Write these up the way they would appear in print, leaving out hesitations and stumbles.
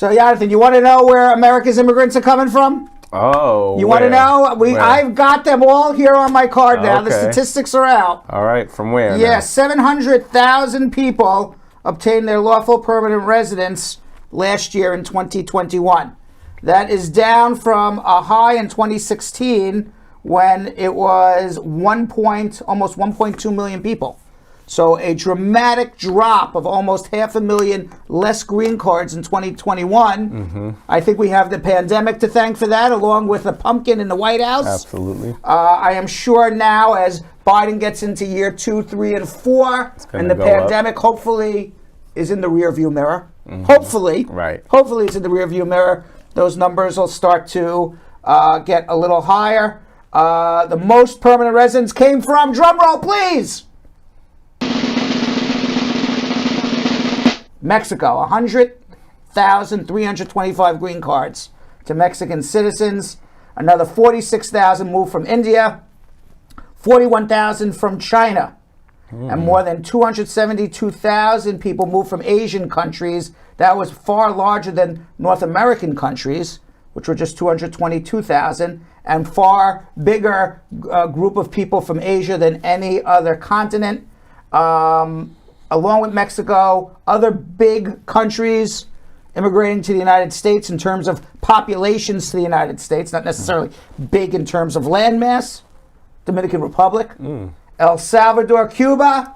So, Jonathan, you want to know where America's immigrants are coming from? Oh, you want to know? I've got them all here on my card now. Okay. The statistics are out. All right, from where? Yeah, now? 700,000 people obtained their lawful permanent residence last year in 2021. That is down from a high in 2016 when it was almost 1.2 million people. So a dramatic drop of almost 500,000 less green cards in 2021. Mm-hmm. I think we have the pandemic to thank for that, along with the pumpkin in the White House. Absolutely. I am sure now, as Biden gets into year 2, 3, and 4, and the pandemic hopefully is in the rearview mirror. Mm-hmm. Hopefully. Right. Hopefully it's in the rearview mirror. Those numbers will start to get a little higher. The most permanent residents came from, drumroll please, Mexico. 100,325 green cards to Mexican citizens. Another 46,000 moved from India. 41,000 from China. And more than 272,000 people moved from Asian countries. That was far larger than North American countries, which were just 222,000, and far bigger group of people from Asia than any other continent. Along with Mexico, other big countries immigrating to the United States in terms of populations to the United States, not necessarily big in terms of landmass. Dominican Republic, El Salvador, Cuba,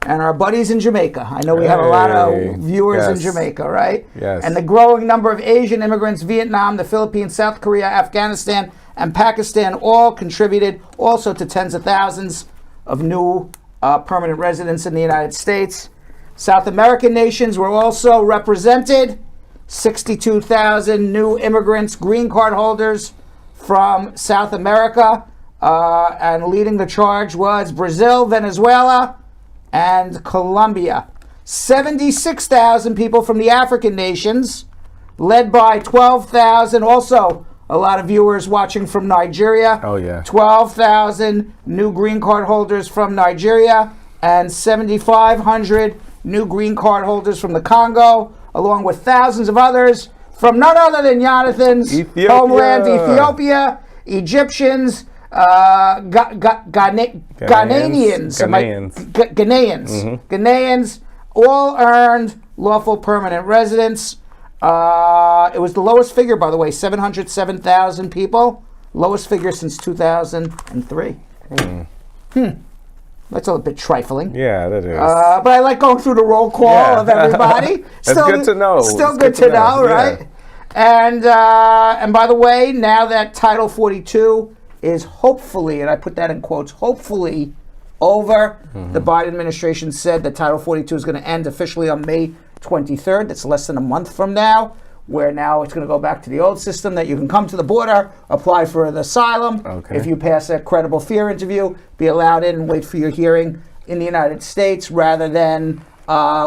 and our buddies in Jamaica. I know we have a lot of viewers in Jamaica, right? Yes. And the growing number of Asian immigrants, Vietnam, the Philippines, South Korea, Afghanistan, and Pakistan all contributed also to tens of thousands of new permanent residents in the United States. South American nations were also represented. 62,000 new immigrants, green card holders from South America. And leading the charge was Brazil, Venezuela, and Colombia. 76,000 people from the African nations, led by 12,000, also a lot of viewers watching from Nigeria. Oh, yeah. 12,000 new green card holders from Nigeria, and 7,500 new green card holders from the Congo, along with thousands of others from none other than Jonathan's homeland, Ethiopia, Egyptians, Ghanaians all earned lawful permanent residence. It was the lowest figure, by the way, 707,000 people. Lowest figure since 2003. That's a little bit trifling. Yeah, that is. But I like going through the roll call of everybody. It's good to know. Still good to know, right? And by the way, now that Title 42 is hopefully, and I put that in quotes, hopefully over. The Biden administration said that Title 42 is going to end officially on May 23rd. That's less than a month from now, where now it's going to go back to the old system that you can come to the border, apply for an asylum. Okay. If you pass a credible fear interview, be allowed in and wait for your hearing in the United States rather than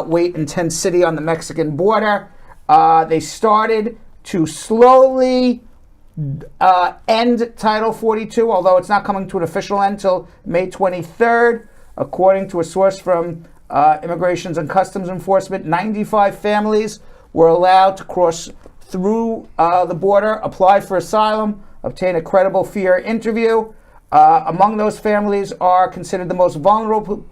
wait in tent city on the Mexican border. They started to slowly end Title 42, although it's not coming to an official end until May 23rd. According to a source from Immigrations and Customs Enforcement, 95 families were allowed to cross through the border, apply for asylum, obtain a credible fear interview. Among those families are considered the most vulnerable,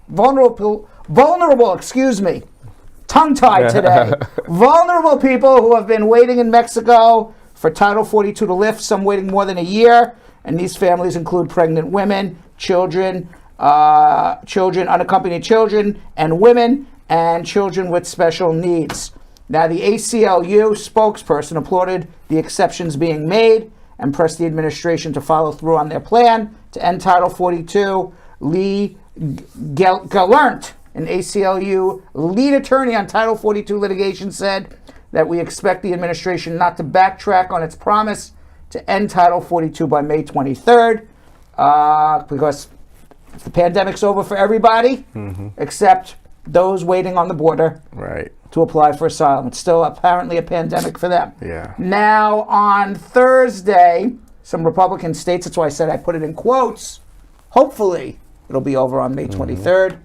tongue-tied today. Vulnerable people who have been waiting in Mexico for Title 42 to lift, some waiting more than a year. And these families include pregnant women, children, unaccompanied children, and women, and children with special needs. Now, the ACLU spokesperson applauded the exceptions being made and pressed the administration to follow through on their plan to end Title 42. Lee Gallant, an ACLU lead attorney on Title 42 litigation, said that we expect the administration not to backtrack on its promise to end Title 42 by May 23rd, because the pandemic's over for everybody, except those waiting on the border to apply for asylum. It's still apparently a pandemic for them. Yeah. Now, on Thursday, some Republican states, that's why I said I put it in quotes, hopefully it'll be over on May 23rd.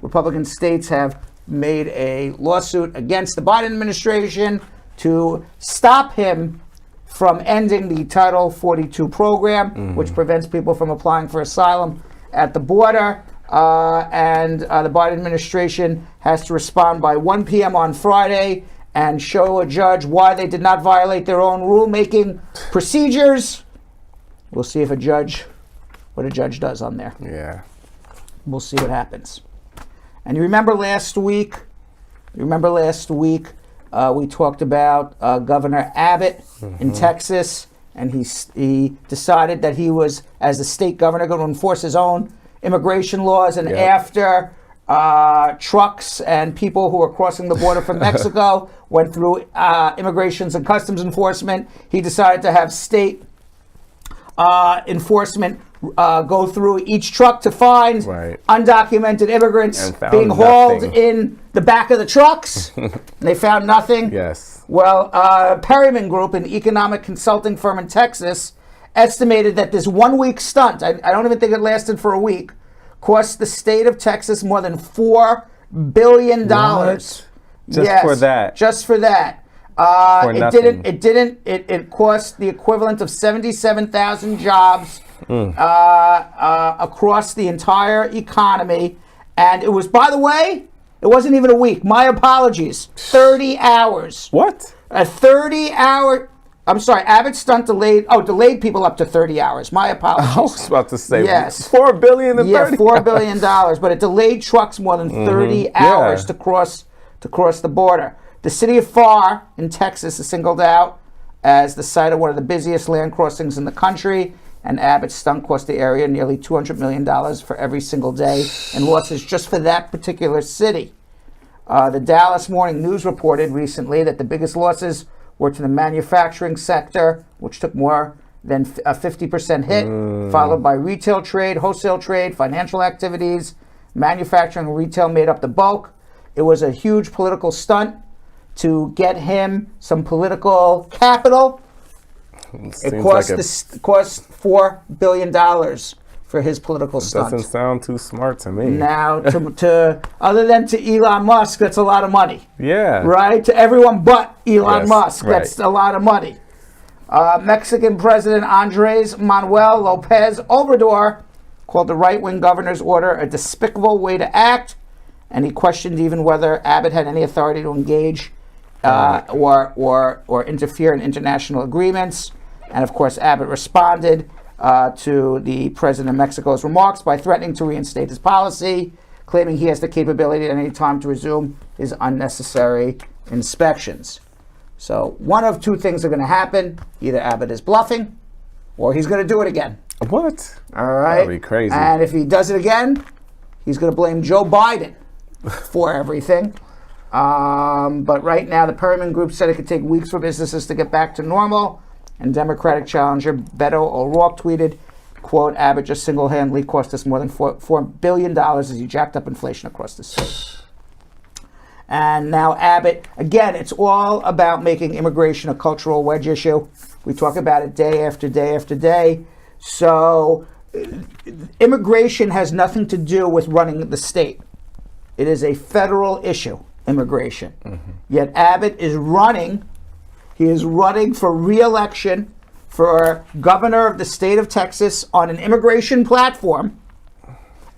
Republican states have made a lawsuit against the Biden administration to stop him from ending the Title 42 program, which prevents people from applying for asylum at the border. And the Biden administration has to respond by 1 p.m. on Friday and show a judge why they did not violate their own rulemaking procedures. We'll see what a judge does on there. Yeah. We'll see what happens. And you remember last week, we talked about Governor Abbott in Texas, and he decided that he was, as the state governor, going to enforce his own immigration laws. And after trucks and people who were crossing the border from Mexico went through Immigrations and Customs Enforcement, he decided to have state enforcement go through each truck to find undocumented immigrants being hauled in the back of the trucks. They found nothing. Yes. Well, Perryman Group, an economic consulting firm in Texas, estimated that this 1 week stunt, I don't even think it lasted for a week, cost the state of Texas more than $4 billion. What? Just for that? Just for that. It cost the equivalent of 77,000 jobs across the entire economy. And it was, by the way, it wasn't even a week. My apologies. 30 hours. What? A 30-hour... I'm sorry, Abbott's stunt delayed people up to 30 hours. My apologies. I was about to say, yes. $4 billion and 30 $4 billion, but it delayed trucks more than 30 hours to cross the border. The city of Pharr in Texas is singled out as the site of one of the busiest land crossings in the country, and Abbott's stunt cost the area nearly $200 million for every single day in losses just for that particular city. The Dallas Morning News reported recently that the biggest losses were to the manufacturing sector, which took more than a 50% hit, followed by retail trade, wholesale trade, financial activities. Manufacturing and retail made up the bulk. It was a huge political stunt to get him some political capital. It cost $4 billion for his political stunt. Doesn't sound too smart to me. Now, to other than to Elon Musk, that's a lot of money. Yeah. Right? To everyone but Elon Musk, that's a lot of money. Mexican President Andres Manuel Lopez Obrador called the right-wing governor's order a despicable way to act, and he questioned even whether Abbott had any authority to engage or interfere in international agreements. And of course, Abbott responded to the president of Mexico's remarks by threatening to reinstate his policy, claiming he has the capability at any time to resume his unnecessary inspections. So one of two things are going to happen. Either Abbott is bluffing or he's going to do it again. What? All right. That'd be crazy. And if he does it again, he's going to blame Joe Biden for everything. But right now, the Perryman Group said it could take weeks for businesses to get back to normal. And Democratic challenger Beto O'Rourke tweeted, quote, Abbott just single-handedly cost us more than $4 billion as he jacked up inflation across the state. And now Abbott, again, it's all about making immigration a cultural wedge issue. We talk about it day after day after day. So immigration has nothing to do with running the state. It is a federal issue, immigration. Yet Abbott is running. He is running for reelection for governor of the state of Texas on an immigration platform.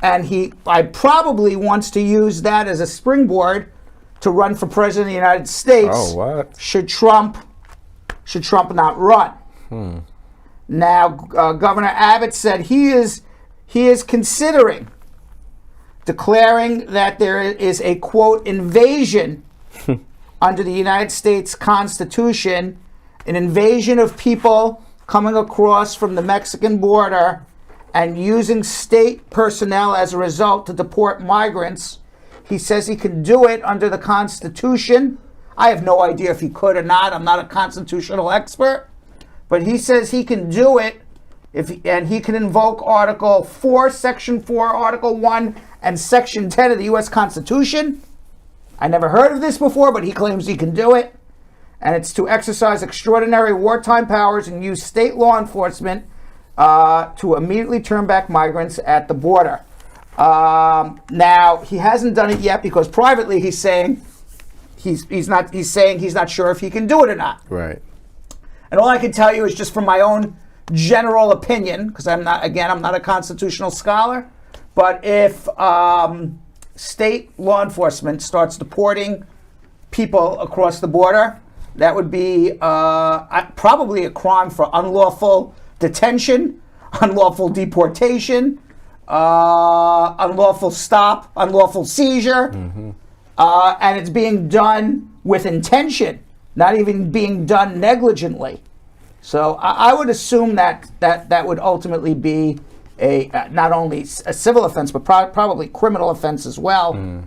And I probably wants to use that as a springboard to run for president of the United States. Oh, what? Should Trump not run? Now, Governor Abbott said he is considering declaring that there is a, quote, invasion under the United States Constitution, an invasion of people coming across from the Mexican border and using state personnel as a result to deport migrants. He says he can do it under the Constitution. I have no idea if he could or not. I'm not a constitutional expert. But he says he can do it, and he can invoke Article 4, Section 4, Article 1, and Section 10 of the U.S. Constitution. I never heard of this before, but he claims he can do it. And it's to exercise extraordinary wartime powers and use state law enforcement to immediately turn back migrants at the border. Now, he hasn't done it yet because privately he's saying he's saying he's not sure if he can do it or not. Right. And all I can tell you is just from my own general opinion, because I'm not a constitutional scholar, but if state law enforcement starts deporting people across the border, that would be probably a crime for unlawful detention, unlawful deportation, unlawful stop, unlawful seizure, and it's being done with intention, not even being done negligently. So I would assume that would ultimately be not only a civil offense, but probably criminal offense as well.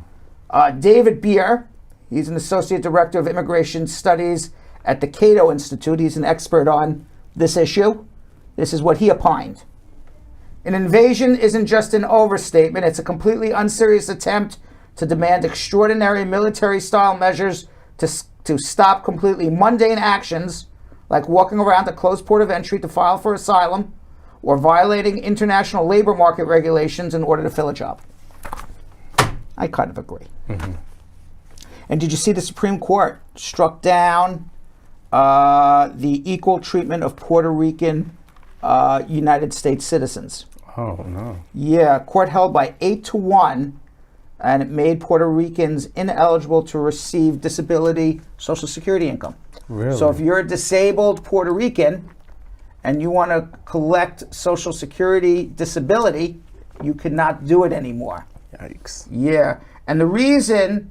David Beer, he's an associate director of immigration studies at the Cato Institute. He's an expert on this issue. This is what he opined. An invasion isn't just an overstatement. It's a completely unserious attempt to demand extraordinary military-style measures to stop completely mundane actions like walking around a closed port of entry to file for asylum or violating international labor market regulations in order to fill a job. I kind of agree. And did you see the Supreme Court struck down the equal treatment of Puerto Rican United States citizens? Oh, no. Yeah, court held by 8-1, and it made Puerto Ricans ineligible to receive disability Social Security income. Really? So if you're a disabled Puerto Rican and you want to collect Social Security disability, you cannot do it anymore. Yikes. Yeah, and the reason,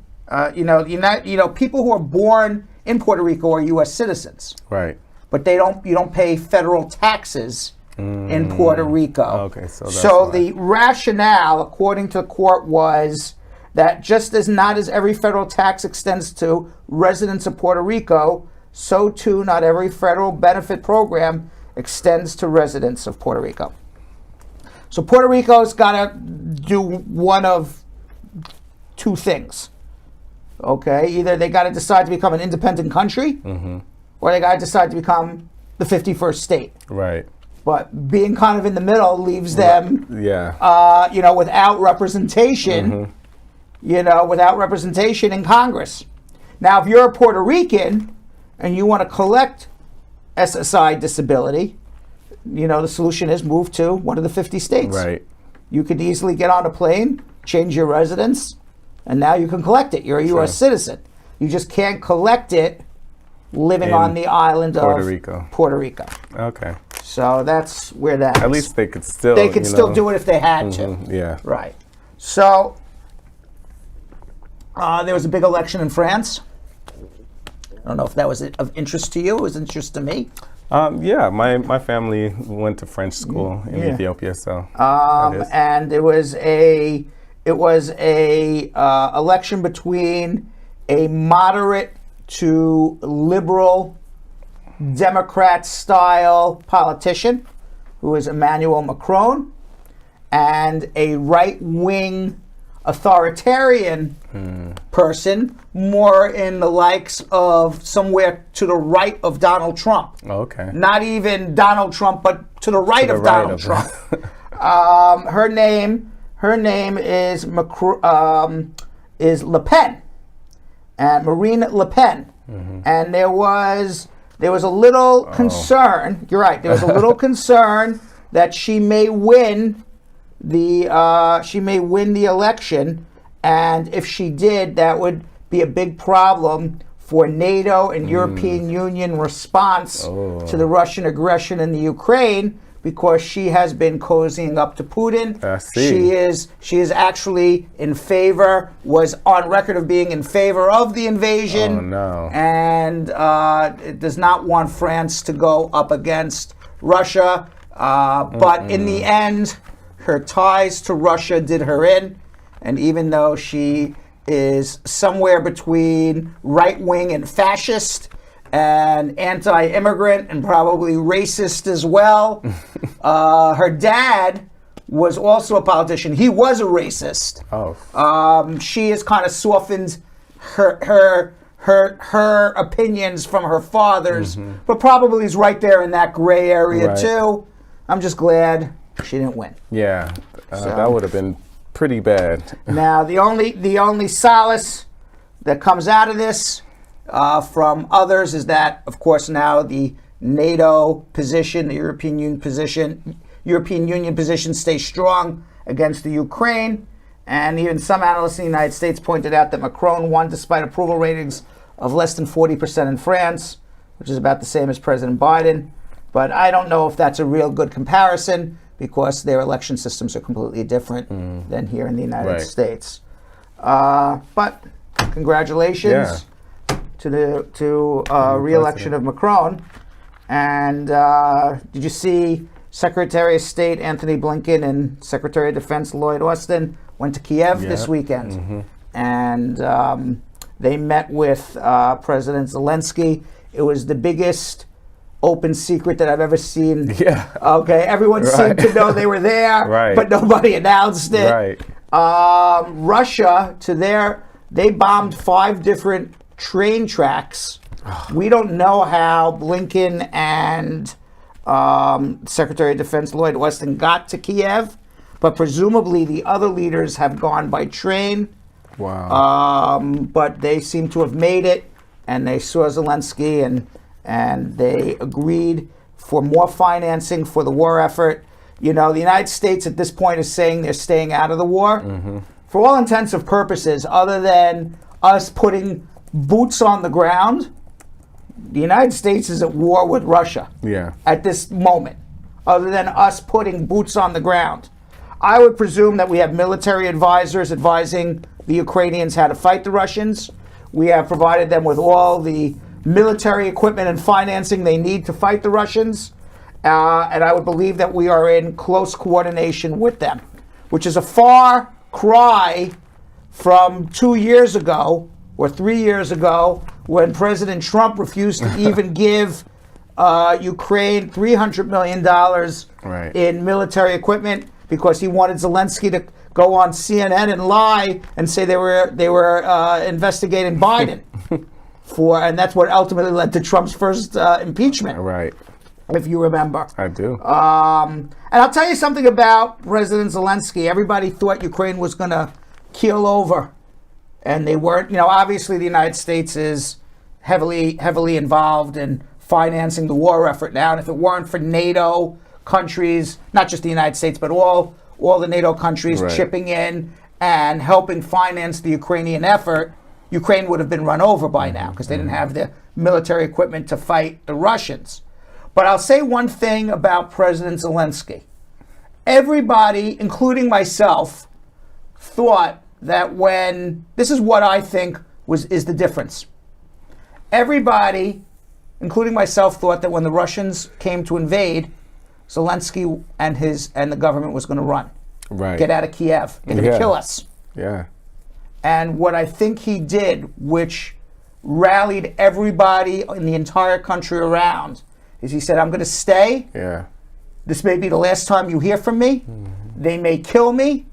people who are born in Puerto Rico are U.S. citizens, Right. but you don't pay federal taxes in Puerto Rico. Okay, so that's so the rationale, according to the court, was that just as not as every federal tax extends to residents of Puerto Rico, so too not every federal benefit program extends to residents of Puerto Rico. So Puerto Rico's got to do one of two things. Okay, either they got to decide to become an independent country, or they got to decide to become the 51st state. Right. But being kind of in the middle leaves them, without representation, without representation in Congress. Now, if you're a Puerto Rican and you want to collect SSI disability, the solution is move to one of the 50 states. Right. You could easily get on a plane, change your residence, and now you can collect it. You're a U.S. citizen. You just can't collect it living on the island of Puerto Rico. Okay. So that's where that is. At least they could still do it if they had to. Yeah. Right. So there was a big election in France. I don't know if that was of interest to you. It was interest to me. Yeah, my family went to French school in Ethiopia, so and it was a election between a moderate to liberal Democrat-style politician, who is Emmanuel Macron, and a right-wing authoritarian person, more in the likes of somewhere to the right of Donald Trump. Okay. Not even Donald Trump, but to the right of Donald Trump. Her name is Le Pen, and Marine Le Pen, and there was a little concern. You're right. There was a little concern that she may win the election, and if she did, that would be a big problem for NATO and European Union response to the Russian aggression in the Ukraine, because she has been cozying up to Putin. I see. She is actually in favor, was on record of being in favor of the invasion. Oh, no. And it does not want France to go up against Russia. But in the end, her ties to Russia did her in. And even though she is somewhere between right-wing and fascist and anti-immigrant and probably racist as well, her dad was also a politician. He was a racist. She has kind of softened her opinions from her father's, but probably is right there in that gray area too. I'm just glad she didn't win. Yeah, that would have been pretty bad. Now the only solace that comes out of this from others is that, of course, now the NATO position, the European Union position stays strong against the Ukraine. And even some analysts in the United States pointed out that Macron won despite approval ratings of less than 40% in France, which is about the same as President Biden. But I don't know if that's a real good comparison because their election systems are completely different than here in the United States. But congratulations to the reelection of Macron. And did you see Secretary of State Anthony Blinken and Secretary of Defense Lloyd Austin went to Kiev this weekend? And they met with President Zelensky. It was the biggest open secret that I've ever seen. Okay, everyone seemed to know they were there, but nobody announced it. Russia, they bombed 5 different train tracks. We don't know how Blinken and Secretary of Defense Lloyd Austin got to Kiev, but presumably the other leaders have gone by train. But they seem to have made it, and they saw Zelensky, and they agreed for more financing for the war effort. You know, the United States at this point is saying they're staying out of the war. For all intents and purposes, other than us putting boots on the ground, the United States is at war with Russia at this moment, other than us putting boots on the ground. I would presume that we have military advisors advising the Ukrainians how to fight the Russians. We have provided them with all the military equipment and financing they need to fight the Russians. And I would believe that we are in close coordination with them, which is a far cry from 2 years ago or 3 years ago when President Trump refused to even give Ukraine $300 million in military equipment because he wanted Zelensky to go on CNN and lie and say they were investigating Biden and that's what ultimately led to Trump's first impeachment. If you remember. I do. And I'll tell you something about President Zelensky. Everybody thought Ukraine was going to keel over, and they weren't. You know, obviously the United States is heavily involved in financing the war effort now, and if it weren't for NATO countries, not just the United States, but all the NATO countries chipping in and helping finance the Ukrainian effort, Ukraine would have been run over by now because they didn't have the military equipment to fight the Russians. But I'll say one thing about President Zelensky. Everybody, including myself, thought that this is what I think is the difference. Everybody, including myself, thought that when the Russians came to invade, Zelensky and the government was going to run. Get out of Kiev. They're going to kill us. And what I think he did, which rallied everybody in the entire country around, is he said, I'm going to stay. This may be the last time you hear from me. They may kill me,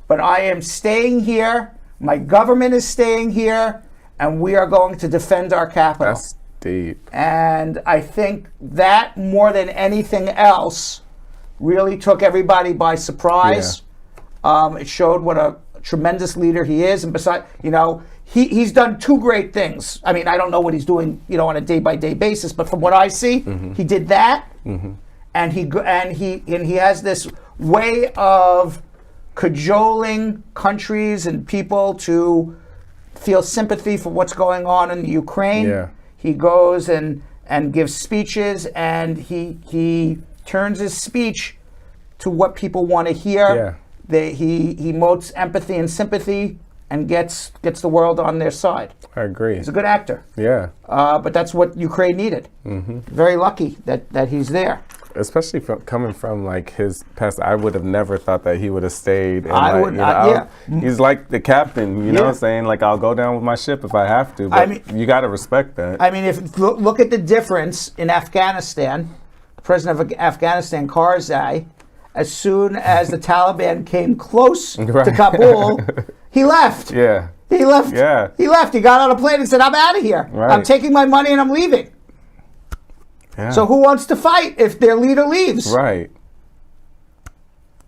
but I am staying here. My government is staying here, and we are going to defend our capital. That's deep. And I think that, more than anything else, really took everybody by surprise. It showed what a tremendous leader he is. And besides, you know, he's done 2 great things. I mean, I don't know what he's doing, you know, on a day-by-day basis, but from what I see, he did that, and he has this way of cajoling countries and people to feel sympathy for what's going on in the Ukraine. He goes and gives speeches, and he turns his speech to what people want to hear. He motes empathy and sympathy and gets the world on their side. I agree. He's a good actor. But that's what Ukraine needed. Very lucky that he's there. Especially coming from like his past, I would have never thought that he would have stayed. And he's like the captain, you know, saying like, I'll go down with my ship if I have to. But I mean, you got to respect that. I mean, look at the difference in Afghanistan. The president of Afghanistan, Karzai, as soon as the Taliban came close to Kabul, he left. He left. He left. He got on a plane and said, I'm out of here. I'm taking my money and I'm leaving. So who wants to fight if their leader leaves?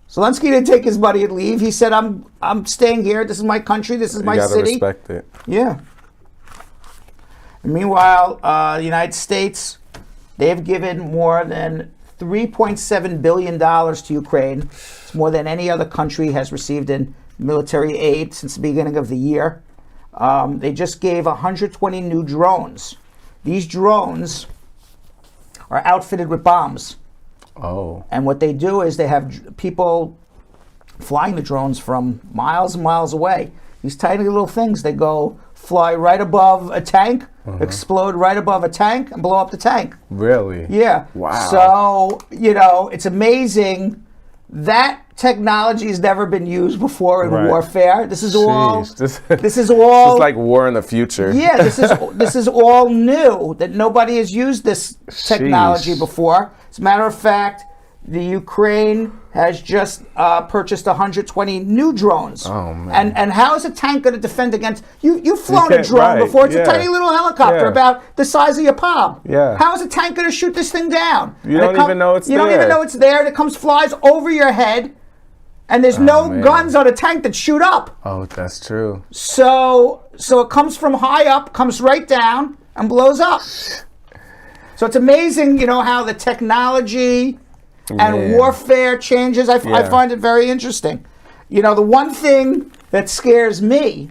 Zelensky didn't take his money and leave. He said, I'm staying here. This is my country. This is my city. You gotta respect it. Meanwhile, the United States, they've given more than $3.7 billion to Ukraine. It's more than any other country has received in military aid since the beginning of the year. They just gave 120 new drones. These drones are outfitted with bombs. Oh. And what they do is they have people flying the drones from miles and miles away. These tiny little things, they go fly right above a tank, explode right above a tank, and blow up the tank. Really? Yeah. Wow. So, it's amazing. That technology has never been used before in warfare. This is all. This is all. It's like war in the future. Yeah, this is all new. That nobody has used this technology before. As a matter of fact, the Ukraine has just purchased 120 new drones. Oh man! And how is a tank going to defend against? You've flown a drone before. It's a tiny little helicopter about the size of your palm. Yeah. How is a tank going to shoot this thing down? You don't even know it's there. You don't even know it's there. It comes, flies over your head, and there's no guns on a tank that shoot up. Oh, that's true. So it comes from high up, comes right down, and blows up. So it's amazing, how the technology and warfare changes. I find it very interesting. The one thing that scares me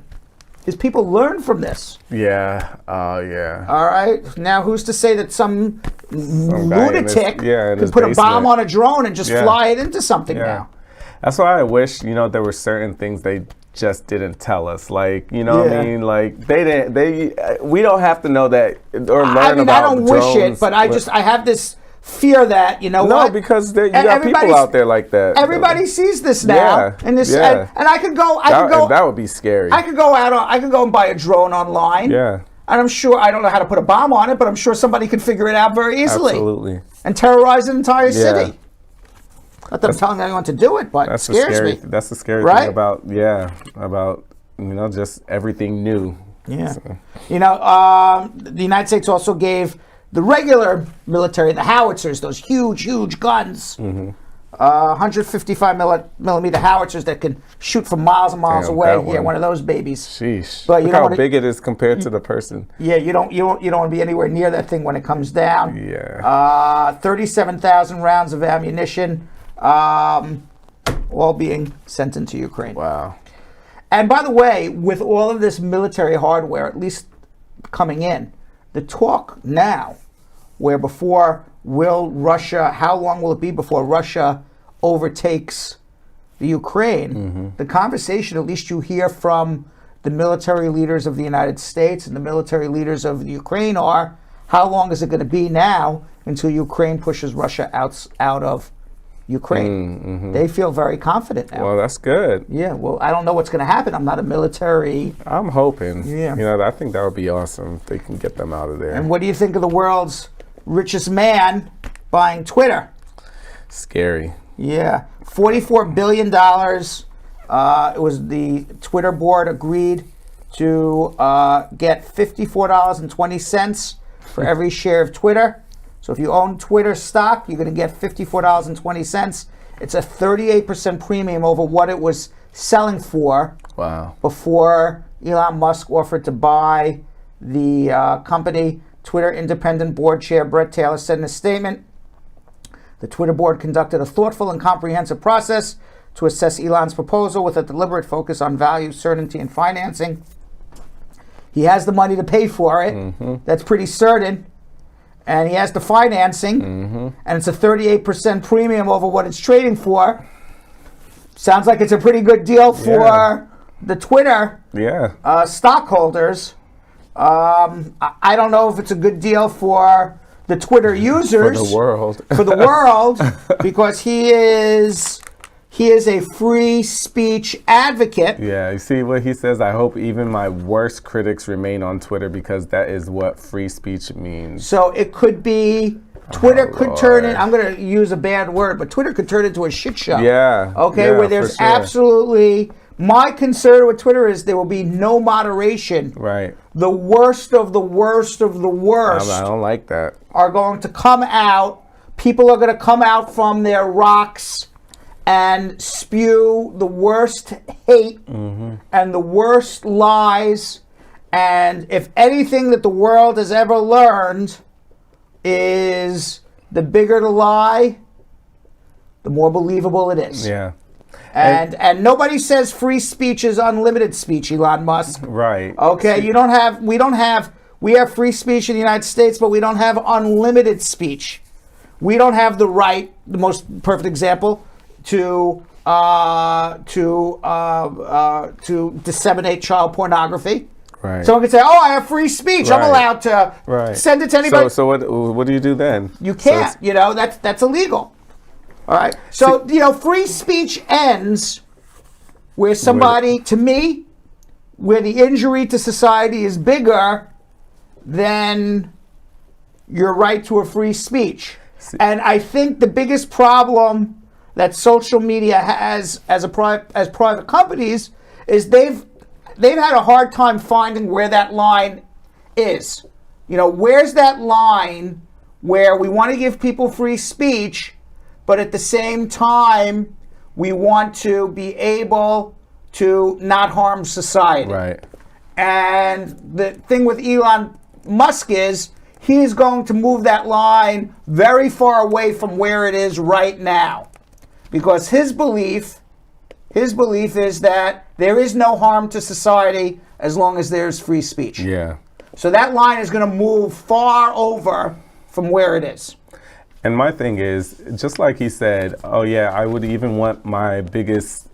is people learn from this. Yeah. Oh, yeah. All right. Now, who's to say that some lunatic could put a bomb on a drone and just fly it into something now? That's why I wish, there were certain things they just didn't tell us. Like, what I mean? Like, we don't have to know that or learn about I don't wish it, but I have this fear that, No, because you got people out there like that. Everybody sees this now. And I could go. That would be scary. I could go and buy a drone online. Yeah. And I'm sure, I don't know how to put a bomb on it, but I'm sure somebody can figure it out very easily. Absolutely. And terrorize an entire city. Not that I'm telling anyone to do it, but it scares me. That's the scary thing about just everything new. Yeah. So. The United States also gave the regular military, the howitzers, those huge guns, 155 millimeter howitzers that can shoot from miles and miles away. Yeah, one of those babies. Sheesh. But look how big it is compared to the person. Yeah, you don't want to be anywhere near that thing when it comes down. Yeah. 37,000 rounds of ammunition, all being sent into Ukraine. Wow. And by the way, with all of this military hardware, at least coming in, the talk now, where before how long will it be before Russia overtakes the Ukraine? The conversation, at least you hear from the military leaders of the United States and the military leaders of the Ukraine, are how long is it going to be now until Ukraine pushes Russia out of Ukraine? They feel very confident now. Well, that's good. Yeah, well, I don't know what's going to happen. I'm not a military. I'm hoping. Yeah. I think that would be awesome if they can get them out of there. And what do you think of the world's richest man buying Twitter? Scary. Yeah, $44 billion. It was the Twitter board agreed to get $54.20 for every share of Twitter. So if you own Twitter stock, you're going to get $54.20. It's a 38% premium over what it was selling for. Wow. Before Elon Musk offered to buy the company. Twitter independent board chair Brett Taylor said in a statement, the Twitter board conducted a thoughtful and comprehensive process to assess Elon's proposal with a deliberate focus on value, certainty, and financing. He has the money to pay for it. That's pretty certain. And he has the financing. And it's a 38% premium over what it's trading for. Sounds like it's a pretty good deal for the Twitter stockholders. I don't know if it's a good deal for the Twitter users. For the world. For the world, because he is a free speech advocate. Yeah, you see what he says? I hope even my worst critics remain on Twitter because that is what free speech means. So it could be, Twitter could turn in, I'm going to use a bad word, but Twitter could turn into a shit show. Yeah. Okay, where there's absolutely, my concern with Twitter is there will be no moderation. Right. The worst of the worst of the worst. I don't like that. Are going to come out. People are going to come out from their rocks and spew the worst hate and the worst lies And if anything that the world has ever learned is the bigger the lie, the more believable it is. Yeah. And nobody says free speech is unlimited speech, Elon Musk. Right. Okay, we have free speech in the United States, but we don't have unlimited speech. We don't have the right, the most perfect example, to disseminate child pornography. Right. Someone could say, "Oh, I have free speech. I'm allowed to send it to anybody." So what do you do then? You can't. That's illegal. All right. So free speech ends where somebody, to me, where the injury to society is bigger than your right to a free speech. And I think the biggest problem that social media has as private companies is they've had a hard time finding where that line is. Where's that line where we want to give people free speech, but at the same time we want to be able to not harm society. Right. And the thing with Elon Musk is he's going to move that line very far away from where it is right now. Because his belief is that there is no harm to society as long as there's free speech. Yeah. So that line is going to move far over from where it is. And my thing is, just like he said, oh yeah, I would even want my biggest,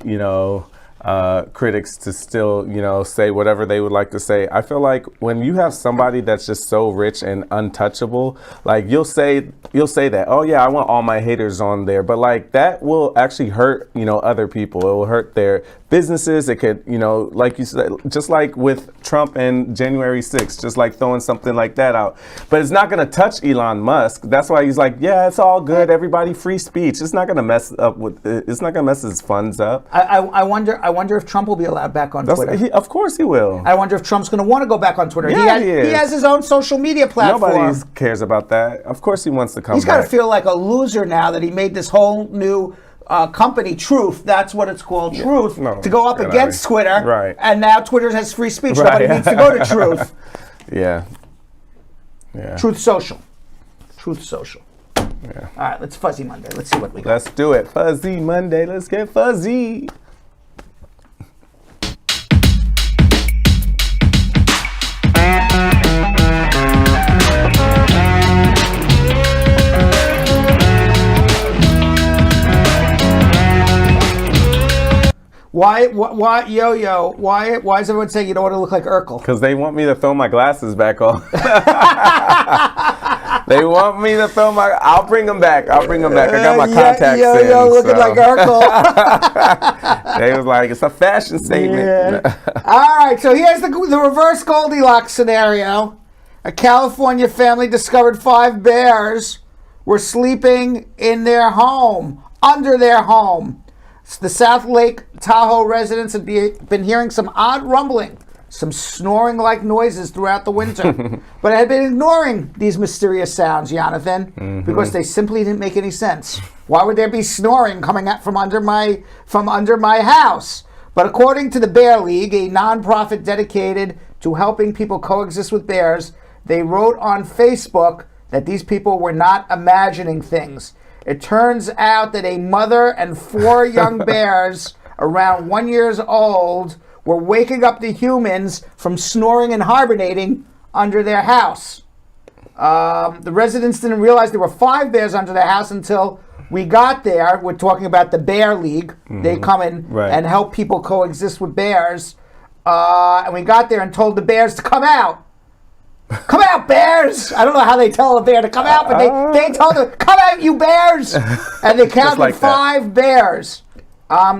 critics to still, say whatever they would like to say. I feel like when you have somebody that's just so rich and untouchable, like you'll say that, oh yeah, I want all my haters on there, but like that will actually hurt, other people. It will hurt their businesses. It could, like you said, just like with Trump and January 6th, just like throwing something like that out. But it's not going to touch Elon Musk. That's why he's like, yeah, it's all good. Everybody free speech. It's not going to mess up with. It's not going to mess his funds up. I wonder if Trump will be allowed back on Twitter. Of course he will. I wonder if Trump's going to want to go back on Twitter. Yeah, he has his own social media platform. Nobody cares about that. Of course he wants to come back. He's got to feel like a loser now that he made this whole new company, Truth, that's what it's called, Truth, to go up against Twitter. Right. And now Twitter has free speech. Nobody needs to go to Truth. Yeah. Truth Social. Yeah. All right, let's Fuzzy Monday. Let's see what we got. Let's do it. Fuzzy Monday. Let's get fuzzy. Why, Yo-Yo, why is everyone saying you don't want to look like Urkel? Because they want me to throw my glasses back on. They want me to throw I'll bring them back. I got my contacts in. Yo, looking like Urkel. They was like, it's a fashion statement. Yeah. All right, so here's the reverse Goldilocks scenario. A California family discovered 5 bears were sleeping in their home, under their home. The South Lake Tahoe residents had been hearing some odd rumbling, some snoring-like noises throughout the winter, but had been ignoring these mysterious sounds, Jonathan, because they simply didn't make any sense. Why would there be snoring coming out from under my house? But according to the Bear League, a nonprofit dedicated to helping people coexist with bears, they wrote on Facebook that these people were not imagining things. It turns out that a mother and 4 young bears around 1 year old were waking up the humans from snoring and hibernating under their house. The residents didn't realize there were 5 bears under their house until we got there. We're talking about the Bear League. They come in and help people coexist with bears. And we got there and told the bears to come out. Come out, bears! I don't know how they tell a bear to come out, but they told them, come out, you bears! And they counted like 5 bears.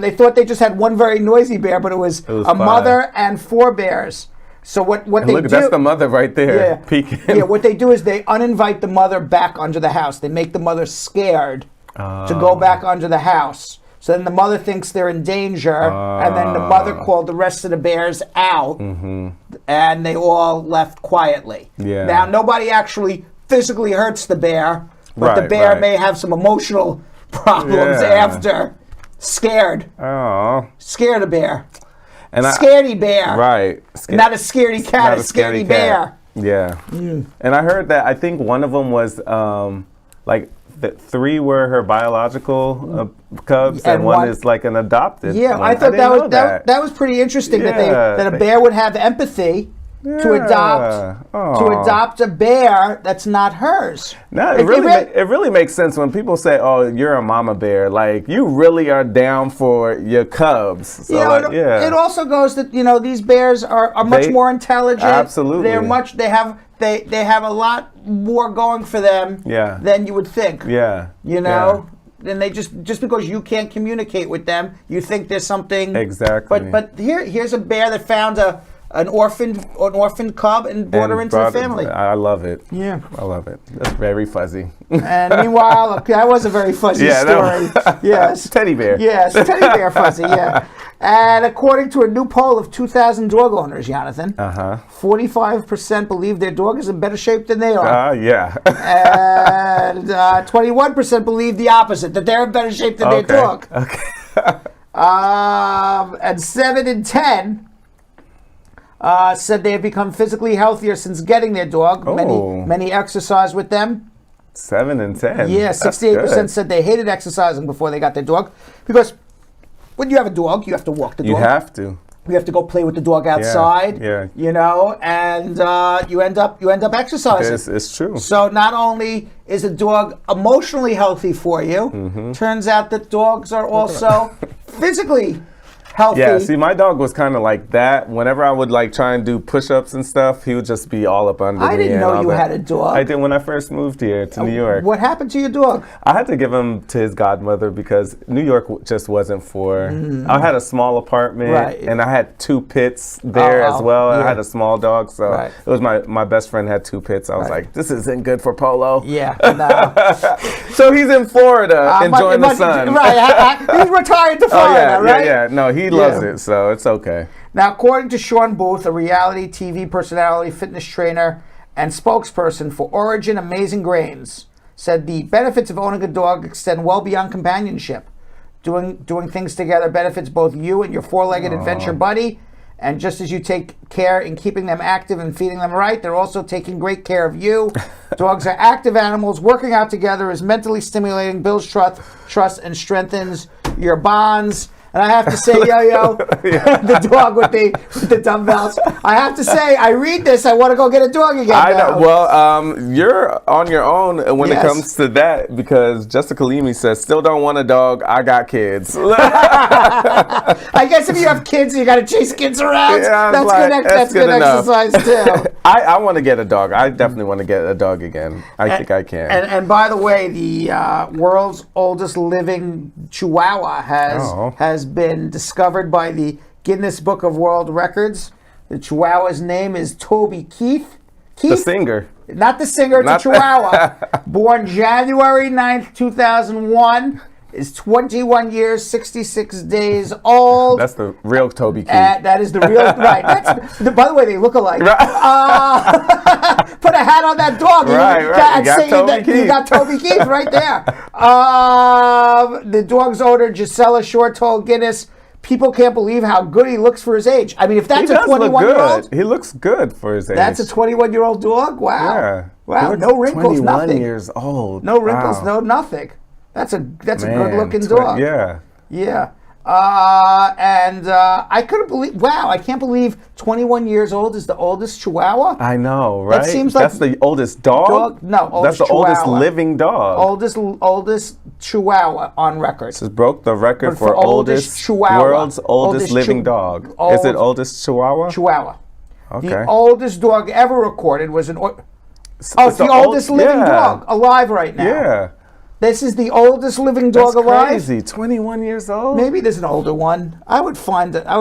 They thought they just had one very noisy bear, but it was a 5. Mother and 4 bears. So what they do... That's the mother right there, peeking. Yeah, what they do is they uninvite the mother back under the house. They make the mother scared to go back under the house. So then the mother thinks they're in danger, and then the mother called the rest of the bears out, and they all left quietly. Yeah. Now, nobody actually physically hurts the bear, but the bear may have some emotional problems after. Scared. Oh. Scared a bear. And scaredy bear. Right. Not a scaredy cat, a scaredy bear. Yeah. And I heard that, I think one of them was like, the 3 were her biological cubs, and one is like an adopted. Yeah, one. I thought that was pretty interesting that a bear would have empathy to adopt a bear that's not hers. No, it really makes sense when people say, "Oh, you're a mama bear." Like, you really are down for your cubs. So it also goes that these bears are much more intelligent. Absolutely, they have a lot more going for them than you would think. And they just because you can't communicate with them, you think there's something exactly. But here's a bear that found an orphan cub and brought her into the family. I love it. Yeah, I love it. That's very fuzzy. And meanwhile, that was a very fuzzy story. Yes, teddy bear. Yes, teddy bear fuzzy. Yeah. And according to a new poll of 2,000 dog owners, Jonathan, 45% believe their dog is in better shape than they are. And 21% believe the opposite, that they're in better shape than their dog. And 7 in 10 said they have become physically healthier since getting their dog. Many exercise with them. 7 in 10. Yeah, 68% said they hated exercising before they got their dog, because when you have a dog, you have to walk the dog. You have to. You have to go play with the dog outside. And you end up exercising. It's true. So not only is a dog emotionally healthy for you, turns out that dogs are also physically healthy. Yeah, see, my dog was kind of like that. Whenever I would like try and do push-ups and stuff, he would just be all up under me. I didn't know you had a dog. I did when I first moved here to New York. What happened to your dog? I had to give him to his godmother because New York just wasn't for... I had a small apartment, and I had 2 pits there as well. I had a small dog, so it was my best friend had 2 pits. I was like, this isn't good for Polo. Yeah, no. So he's in Florida enjoying the sun. He's retired to Florida, right? Yeah, no, he loves it, so it's okay. Now, according to Sean Booth, a reality TV personality, fitness trainer, and spokesperson for Origin Amazing Grains, said the benefits of owning a dog extend well beyond companionship. Doing things together benefits both you and your 4-legged adventure buddy, and just as you take care in keeping them active and feeding them right, they're also taking great care of you. Dogs are active animals. Working out together is mentally stimulating, builds trust, and strengthens your bonds. And I have to say, Yo-Yo, the dog with the dumbbells, I have to say, I read this, I want to go get a dog again. I know. Well, you're on your own when it comes to that, because Jessica Leamy says, still don't want a dog, I got kids. I guess if you have kids, you got to chase kids around. That's good exercise, too. I want to get a dog. I definitely want to get a dog again. I think I can. And by the way, the world's oldest living chihuahua has been discovered by the Guinness Book of World Records. The chihuahua's name is TobyKeith. The singer. Not the singer, it's a chihuahua. Born January 9th, 2001. Is 21 years, 66 days old. That's the real TobyKeith. That is the real, right. By the way, they look alike. Right. Put a hat on that dog. Right. You got TobyKeith right there. The dog's owner, Gisela Shore, told Guinness, people can't believe how good he looks for his age. I mean, if that's a 21-year-old. He looks good for his age. That's a 21-year-old dog? Wow. Yeah. Wow, no wrinkles, 21 nothing. years old. No wrinkles, no nothing. That's a good-looking dog. Yeah. I couldn't believe. Wow, I can't believe 21 years old is the oldest Chihuahua. I know, right? That seems like that's the oldest dog. No, that's the oldest living dog. Oldest Chihuahua on record. This broke the record for oldest Chihuahua. World's oldest living dog. Is it oldest Chihuahua? Chihuahua. Okay. The oldest dog ever recorded was it's the oldest living dog alive right now. Yeah. This is the oldest living dog alive. Crazy. 21 years old? Maybe there's an older one. I would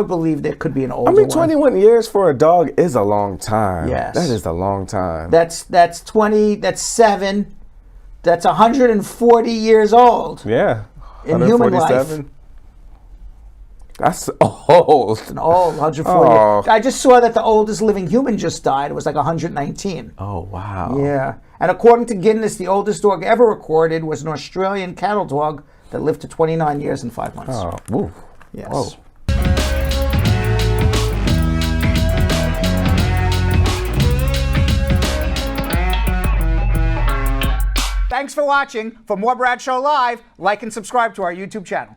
believe there could be an older one. 21 years for a dog is a long time. Yes. That is a long time. That's 20, that's 7, that's 140 years old. Yeah. In human life. That's old. It's an old 140 years. I just saw that the oldest living human just died. It was like 119. Oh, wow. Yeah. And according to Guinness, the oldest dog ever recorded was an Australian cattle dog that lived to 29 years and 5 months. Oh, woo. Yes. Whoa. Thanks for watching. For more Brad Show Live, like and subscribe to our YouTube channel.